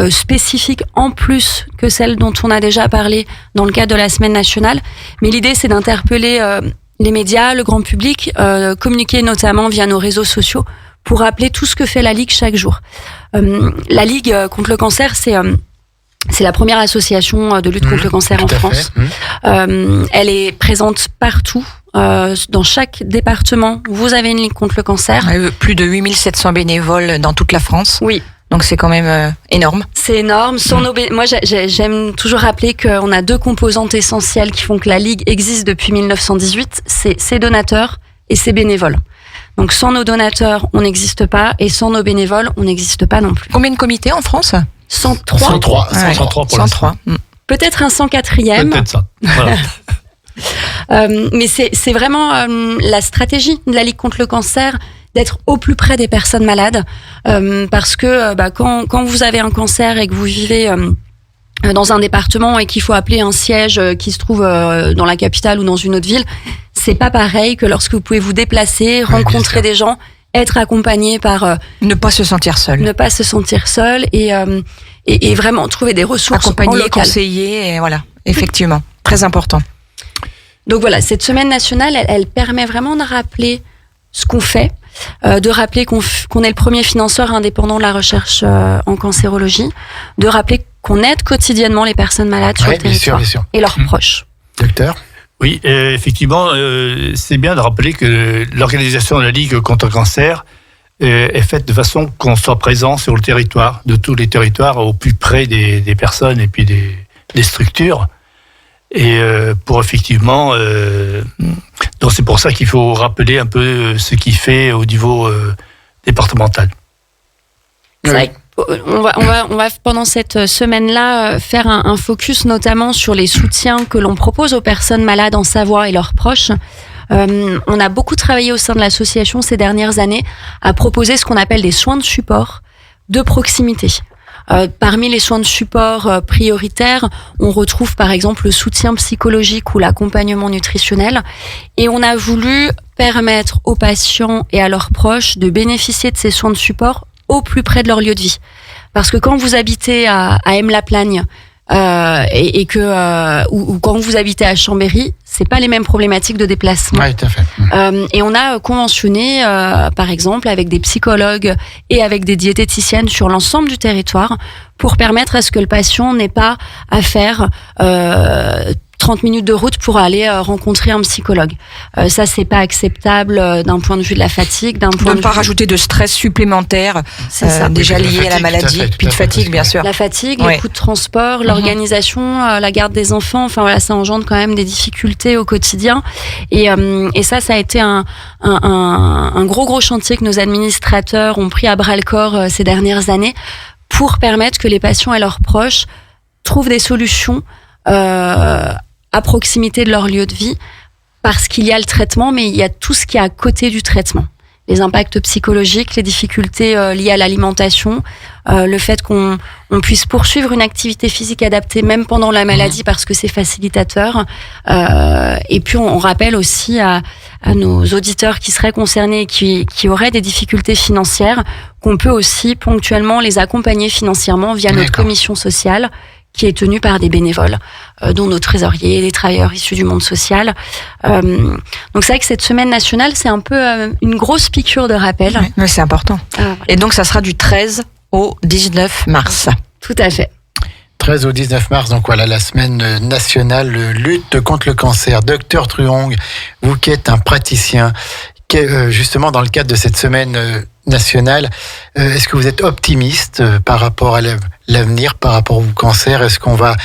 spécifique en plus que celle dont on a déjà parlé dans le cadre de la semaine nationale. Mais l'idée, c'est d'interpeller les médias, le grand public, communiquer notamment via nos réseaux sociaux pour rappeler tout ce que fait la Ligue chaque jour. La Ligue contre le cancer, c'est la première association de lutte contre le cancer en France. Elle est présente partout. Dans chaque département, vous avez une ligue contre le cancer. Plus de 8700 bénévoles dans toute la France. Oui. Donc c'est quand même énorme. C'est énorme. Moi, j'aime toujours rappeler qu'on a 2 composantes essentielles qui font que la Ligue existe depuis 1918. C'est ses donateurs et ses bénévoles. Donc sans nos donateurs, on n'existe pas. Et sans nos bénévoles, on n'existe pas non plus. Combien de comités en France ? 103. 103 pour 103. Peut-être un 104e. Peut-être ça. Voilà. Mais c'est vraiment la stratégie de la Ligue contre le cancer, d'être au plus près des personnes malades, parce que quand vous avez un cancer et que vous vivez dans un département et qu'il faut appeler un siège qui se trouve dans la capitale ou dans une autre ville, c'est pas pareil que lorsque vous pouvez vous déplacer, rencontrer des gens, être accompagné par ne pas se sentir seul, et vraiment trouver des ressources accompagner, local. conseiller, et voilà, effectivement, très important. Donc voilà, cette semaine nationale, elle permet vraiment de rappeler ce qu'on fait, de rappeler qu'on est le premier financeur indépendant de la recherche en cancérologie, de rappeler qu'on aide quotidiennement les personnes malades sur le territoire bien sûr. Et leurs proches. Docteur ? Oui, effectivement, c'est bien de rappeler que l'organisation de la Ligue contre le cancer est faite de façon qu'on soit présent sur le territoire, de tous les territoires, au plus près des personnes et puis des structures. Et pour effectivement... donc c'est pour ça qu'il faut rappeler un peu ce qu'il fait au niveau départemental. C'est vrai. On va pendant cette semaine-là faire un focus notamment sur les soutiens que l'on propose aux personnes malades en Savoie et leurs proches. On a beaucoup travaillé au sein de l'association ces dernières années à proposer ce qu'on appelle des soins de support de proximité. Parmi les soins de support prioritaires, on retrouve par exemple le soutien psychologique ou l'accompagnement nutritionnel. Et on a voulu permettre aux patients et à leurs proches de bénéficier de ces soins de support au plus près de leur lieu de vie. Parce que quand vous habitez à Aime-la-Plagne et que ou quand vous habitez à Chambéry, c'est pas les mêmes problématiques de déplacement. Oui, tout à fait. Et on a conventionné, par exemple, avec des psychologues et avec des diététiciennes sur l'ensemble du territoire pour permettre à ce que le patient n'ait pas à faire 30 minutes de route pour aller rencontrer un psychologue. Ça, c'est pas acceptable d'un point de vue de la fatigue, d'un point de ne pas rajouter de stress supplémentaire, déjà lié à la maladie, puis de fatigue, bien sûr. La fatigue, les coûts de transport, l'organisation, la garde des enfants, enfin voilà, ça engendre quand même des difficultés au quotidien. Et ça a été un gros chantier que nos administrateurs ont pris à bras-le-corps ces dernières années pour permettre que les patients et leurs proches trouvent des solutions à proximité de leur lieu de vie, parce qu'il y a le traitement, mais il y a tout ce qui est à côté du traitement. Les impacts psychologiques, les difficultés liées à l'alimentation, le fait qu'on puisse poursuivre une activité physique adaptée même pendant la maladie parce que c'est facilitateur. Et puis on rappelle aussi à nos auditeurs qui seraient concernés et qui auraient des difficultés financières qu'on peut aussi ponctuellement les accompagner financièrement via notre commission sociale, qui est tenue par des bénévoles, dont nos trésoriers, les travailleurs issus du monde social. Donc c'est vrai que cette semaine nationale, c'est un peu une grosse piqûre de rappel. Oui, mais c'est important. Voilà. Et donc ça sera du 13 au 19 mars. Tout à fait. 13 au 19 mars, donc voilà, la semaine nationale lutte contre le cancer. Docteur Truong, vous qui êtes un praticien, justement dans le cadre de cette semaine nationale, est-ce que vous êtes optimiste par rapport à l'avenir, par rapport au cancer? Est-ce qu'on va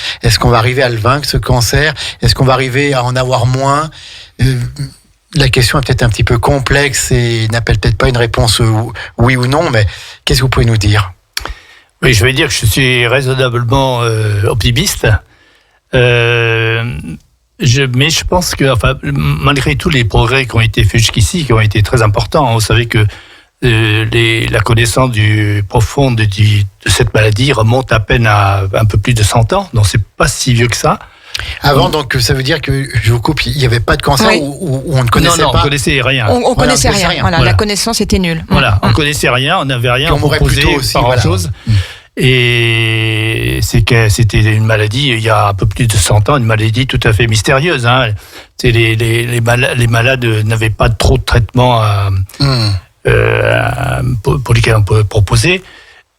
arriver à le vaincre, ce cancer? Est-ce qu'on va arriver à en avoir moins? la question est peut-être un petit peu complexe et n'appelle peut-être pas une réponse oui ou non, mais qu'est-ce que vous pouvez nous dire? Oui, je vais dire que je suis raisonnablement optimiste. Mais je pense que, malgré tous les progrès qui ont été faits jusqu'ici, qui ont été très importants, vous savez que la connaissance profonde de cette maladie remonte à peine à un peu plus de 100 ans, donc c'est pas si vieux que ça. Avant, donc ça veut dire que, je vous coupe, il n'y avait pas de cancer où on ne connaissait pas. pas. On connaissait rien. On connaissait rien. Voilà, la connaissance était nulle. Voilà, on connaissait rien, on n'avait rien proposé par grand-chose. Et c'est que c'était une maladie, il y a un peu plus de 100 ans, une maladie tout à fait mystérieuse. Hein. Les malades n'avaient pas trop de traitements pour lesquels on pouvait proposer.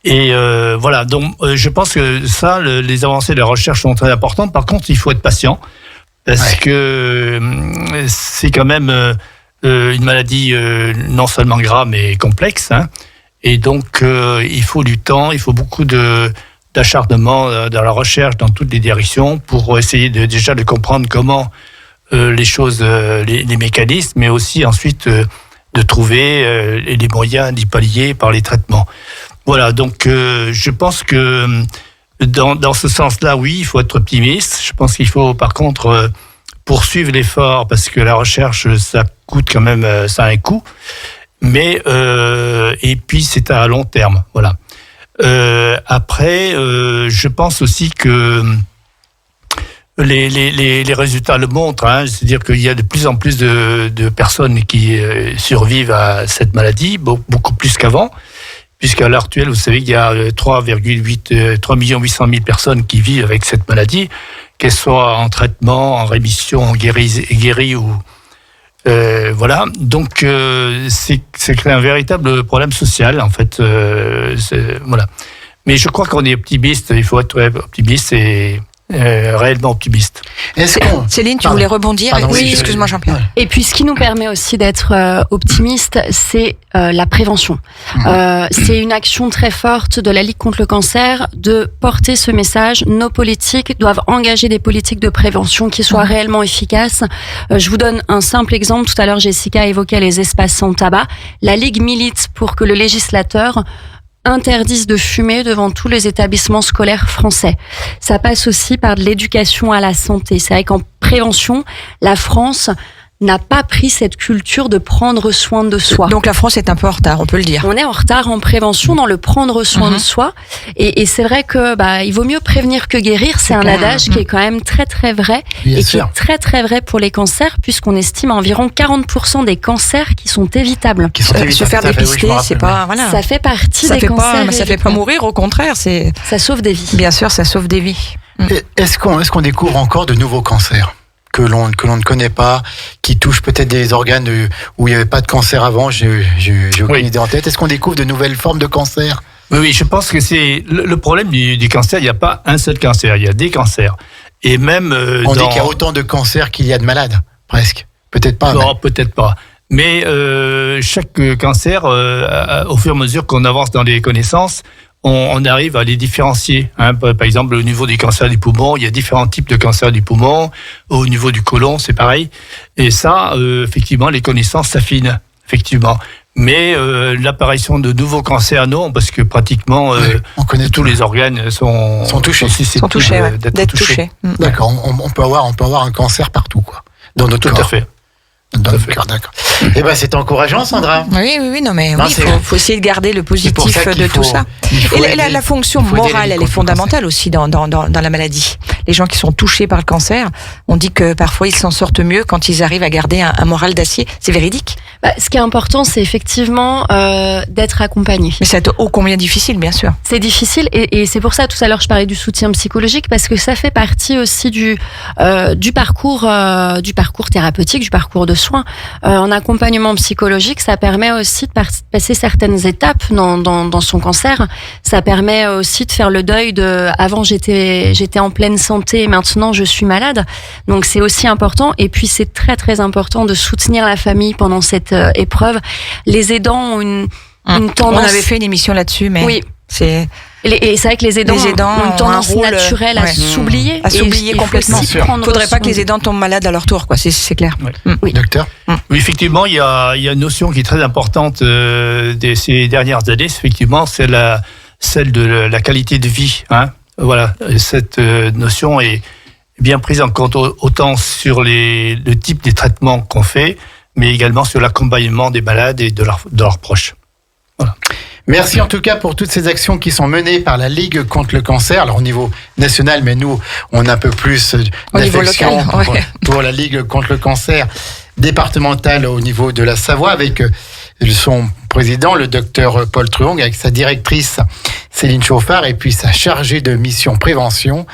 Et voilà, donc je pense que ça, les avancées de la recherche sont très importantes. Par contre, il faut être patient, parce que c'est quand même une maladie non seulement grave, mais complexe. Hein. Et donc, il faut du temps, il faut beaucoup d'acharnement dans la recherche, dans toutes les directions, pour essayer déjà de comprendre comment les choses, les mécanismes, mais aussi ensuite de trouver les moyens d'y pallier par les traitements. Voilà, donc je pense que dans ce sens-là, oui, il faut être optimiste. Je pense qu'il faut par contre poursuivre l'effort, parce que la recherche, ça coûte quand même, ça a un coût. Mais et puis c'est à long terme, voilà. Après, je pense aussi que les résultats le montrent, hein, c'est-à-dire qu'il y a de plus en plus de personnes qui survivent à cette maladie, beaucoup plus qu'avant, puisqu'à l'heure actuelle, vous savez qu'il y a 3 800 000 personnes qui vivent avec cette maladie, qu'elles soient en traitement, en rémission, guéries ou voilà, donc c'est un véritable problème social en fait. Voilà, mais je crois qu'on est optimiste. Il faut être optimiste et réellement optimiste. Céline, tu voulais rebondir? Oui, excuse-moi Jean-Pierre. Et puis ce qui nous permet aussi d'être optimiste, c'est la prévention. C'est une action très forte de la Ligue contre le cancer de porter ce message. Nos politiques doivent engager des politiques de prévention qui soient réellement efficaces. Je vous donne un simple exemple. Tout à l'heure, Jessica évoquait les espaces sans tabac. La Ligue milite pour que le législateur interdisent de fumer devant tous les établissements scolaires français. Ça passe aussi par de l'éducation à la santé. C'est vrai qu'en prévention, la France n'a pas pris cette culture de prendre soin de soi. Donc la France est un peu en retard, on peut le dire. On est en retard en prévention, dans le prendre soin de soi. Et c'est vrai que il vaut mieux prévenir que guérir. C'est un adage qui est quand même très très vrai. Bien et sûr. Qui est très très vrai pour les cancers, puisqu'on estime environ 40% des cancers qui sont évitables. Se faire dépister, c'est pas... Voilà. Ça fait partie des cancers. Ça fait pas mourir, au contraire. Ça sauve des vies. Bien sûr, ça sauve des vies. Est-ce qu'on découvre encore de nouveaux cancers que l'on ne connaît pas, qui touchent peut-être des organes où il n'y avait pas de cancer avant? J'ai aucune idée en tête. Est-ce qu'on découvre de nouvelles formes de cancer? Oui, je pense que c'est le problème du cancer. Il n'y a pas un seul cancer, il y a des cancers. Et même on dit qu'il y a autant de cancers qu'il y a de malades, presque. Peut-être pas. Non, peut-être pas. Mais chaque cancer, au fur et à mesure qu'on avance dans les connaissances, on arrive à les différencier. Hein. Par exemple, au niveau des cancers du poumon, il y a différents types de cancers du poumon. Au niveau du côlon, c'est pareil. Et ça, effectivement, les connaissances s'affinent, effectivement. Mais l'apparition de nouveaux cancers, non, parce que pratiquement on connaît tous les organes sont touchés. Sont touchés, d'être touchés. D'accord, on peut avoir un cancer partout, quoi, dans notre corps. Tout à fait. D'accord. Eh ben, c'est encourageant, Sandra. Oui, non, mais faut essayer de garder le positif de tout ça. Et la fonction morale, elle est fondamentale aussi dans la maladie. Les gens qui sont touchés par le cancer, on dit que parfois ils s'en sortent mieux quand ils arrivent à garder un moral d'acier. C'est véridique. Ce qui est important, c'est effectivement d'être accompagné. Mais c'est ô combien difficile, bien sûr. C'est difficile, et c'est pour ça, tout à l'heure, je parlais du soutien psychologique, parce que ça fait partie aussi du parcours thérapeutique, du parcours de soins. En accompagnement psychologique, ça permet aussi de passer certaines étapes dans son cancer. Ça permet aussi de faire le deuil avant j'étais en pleine santé, maintenant je suis malade. Donc c'est aussi important. Et puis c'est très très important de soutenir la famille pendant cette épreuve. Les aidants ont une tendance. On avait fait une émission là-dessus, mais oui. Et c'est vrai que les aidants, ont une tendance un rôle, naturelle à s'oublier. À s'oublier complètement. Il faudrait pas que les aidants tombent malades à leur tour, quoi. C'est clair. Ouais. Oui. Docteur. Oui, effectivement, il y a une notion qui est très importante ces dernières années, effectivement, c'est celle de la qualité de vie. Hein. Voilà, cette notion est bien prise en compte autant sur le type des traitements qu'on fait, mais également sur l'accompagnement des malades et de leurs proches. Voilà. Merci en tout cas pour toutes ces actions qui sont menées par la Ligue contre le cancer. Alors au niveau national, mais nous, on a un peu plus d'affection pour la Ligue contre le cancer départementale au niveau de la Savoie, avec son président, le docteur Paul Truong, avec sa directrice Céline Chauffard, et puis sa chargée de mission prévention,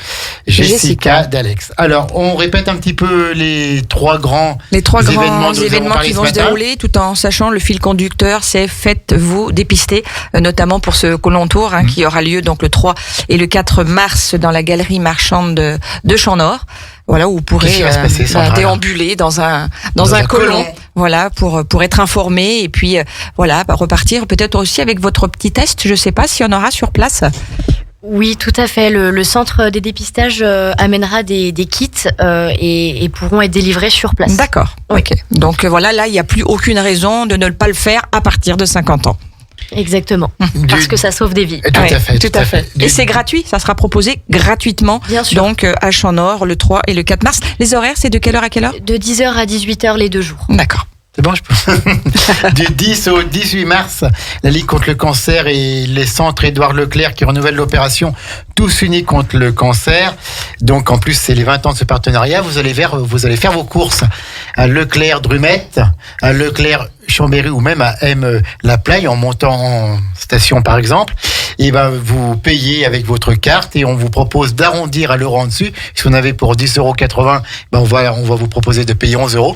Jessica Dalex. Alors, on répète un petit peu les trois grands événements qui vont se dérouler, tout en sachant le fil conducteur, c'est faites-vous dépister, notamment pour ce Colon Tour, qui aura lieu donc le 3 et le 4 mars dans la galerie marchande de Champ-Nord. Voilà, où vous pourrez déambuler dans un colon. Voilà, pour être informé et puis repartir peut-être aussi avec votre petit test. Je sais pas s'il y en aura sur place. Oui, tout à fait. Le centre des dépistages amènera des kits et pourront être délivrés sur place. D'accord. Oui. Ok. Donc voilà, là il n'y a plus aucune raison de ne pas le faire à partir de 50 ans. Exactement, parce que ça sauve des vies. Tout à fait. Et c'est gratuit, ça sera proposé gratuitement. Bien sûr. Donc à Champ-Nord le 3 et le 4 mars. Les horaires, c'est de quelle heure à quelle heure ? De 10h à 18h les 2 jours. D'accord. C'est bon, je peux. Du 10 au 18 mars, la Ligue contre le cancer et les centres Édouard Leclerc qui renouvellent l'opération Tous unis contre le cancer. Donc en plus, c'est les 20 ans de ce partenariat. Vous allez faire vos courses à Leclerc-Drumette, à Leclerc-Chambéry ou même à M-La-Plaille en montant en station par exemple. Et vous payez avec votre carte et on vous propose d'arrondir à l'euro en dessus. Si vous en avez pour 10,80 €, on va vous proposer de payer 11 €.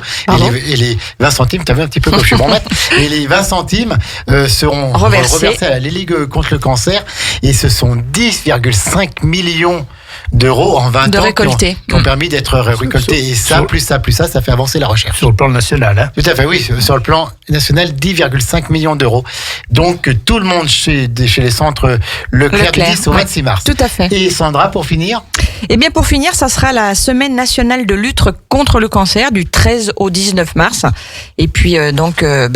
Et les 20 centimes, t'as vu un petit peu comme je suis bon maths, et les 20 centimes seront reversés à la Ligue contre le cancer. Et ce sont 10,5 millions d'euros en 20 ans qui ont permis d'être récoltés. Et ça, plus ça, ça fait avancer la recherche. Sur le plan national, hein. Tout à fait, oui. Sur le plan national, 10,5 millions d'euros. Donc, tout le monde chez les centres Leclerc du 10 au 26 mars. Tout à fait. Et Sandra, pour finir ? Eh bien, pour finir, ça sera la semaine nationale de lutte contre le cancer du 13 au 19 mars. Et puis,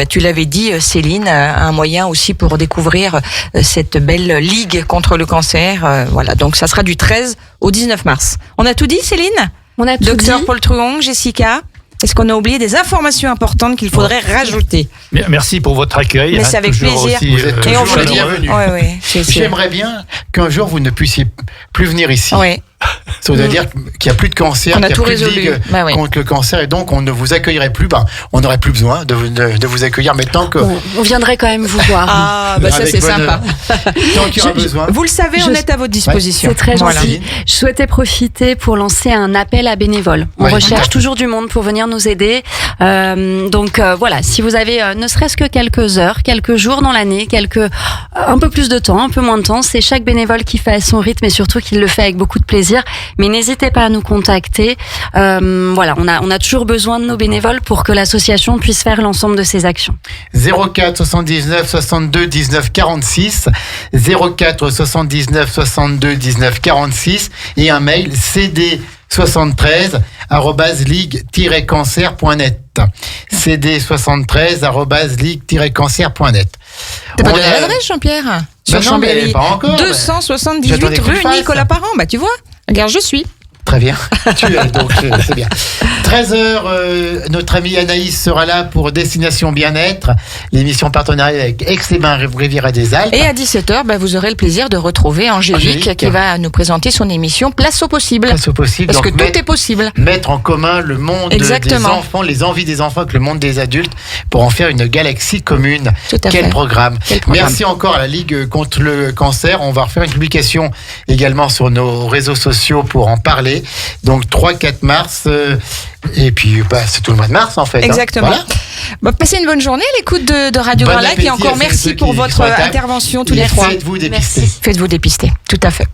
tu l'avais dit, Céline, un moyen aussi pour découvrir cette belle ligue contre le cancer. Voilà, donc ça sera du 13 au 19 mars. On a tout dit, Céline ? On a tout Docteur dit. Paul Truong, Jessica, est-ce qu'on a oublié des informations importantes qu'il faudrait rajouter ? Merci pour votre accueil. Mais c'est avec plaisir. Vous êtes Et on vous le dit. bienvenue. Ouais. J'aimerais bien qu'un jour vous ne puissiez plus venir ici. Ouais. Ça veut dire qu'il n'y a plus de cancer, On a qu'il tout n'y a plus de résolu. ligue contre le cancer et donc on ne vous accueillerait plus. On n'aurait plus besoin de vous accueillir, mais tant que... On viendrait quand même vous voir. Ah, ça avec c'est sympa. Tant qu'il y aura besoin. Vous le savez, on est à votre disposition. C'est très Voilà. gentil. Je souhaitais profiter pour lancer un appel à bénévoles. On recherche toujours du monde pour venir nous aider. Voilà, si vous avez ne serait-ce que quelques heures, quelques jours dans l'année, un peu plus de temps, un peu moins de temps, c'est chaque bénévole qui fait à son rythme et surtout qui le fait avec beaucoup de plaisir. Mais n'hésitez pas à nous contacter. On a toujours besoin de nos bénévoles pour que l'association puisse faire l'ensemble de ses actions. 04 79 62 19 46 04 79 62 19 46 et un mail cd73@ligue-cancer.net cd73@ligue-cancer.net. T'as pas donné l'adresse, Jean-Pierre ? Sur Chambéry, pas encore. 278 rue Nicolas Parent. Tu vois, regarde, je suis. Très bien, donc c'est bien. 13h, notre amie Anaïs sera là pour Destination Bien-être, l'émission partenariat avec Aix-les-Bains Riviera des Alpes. Et à 17h, vous aurez le plaisir de retrouver Angélique qui va nous présenter son émission Place au possible. Place au possible. Parce donc que tout est possible. Mettre en commun le monde des enfants, les envies des enfants avec le monde des adultes pour en faire une galaxie commune. Quel programme. Merci encore à la Ligue contre le cancer. On va refaire une publication également sur nos réseaux sociaux pour en parler. Donc 3-4 mars et puis c'est tout le mois de mars en fait. Exactement. Passez une bonne journée à l'écoute de Radio Grand Lac et encore merci pour votre intervention tous les trois. Faites-vous dépister. Faites-vous dépister, tout à fait.